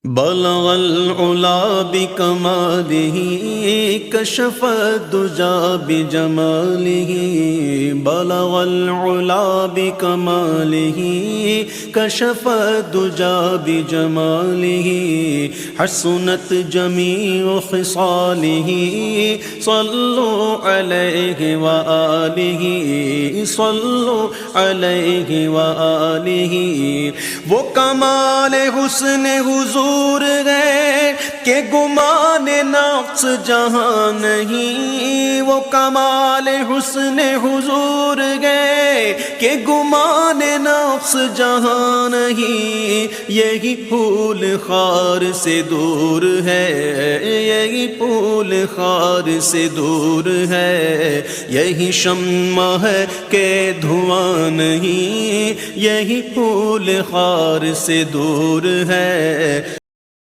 بلغ العلا بکمالہ کشف الدجا بجمالہ بلغ العلا بکمالہ کشف الدجا بجمالہ حسنت جمیع خصالہ صلوا علیہ وآلہ صلوا علیہ وآلہ۔ وہ کمال حسن حضور ہے کہ گمان نقص جہاں نہیں، وہ کمال حسن حضور ہے کہ گمان نقص جہاں نہیں۔ یہی پھول خار سے دور ہے، یہی پھول خار سے دور ہے، یہی شمع ہے کہ دھواں نہیں، یہی پھول خار سے دور ہے،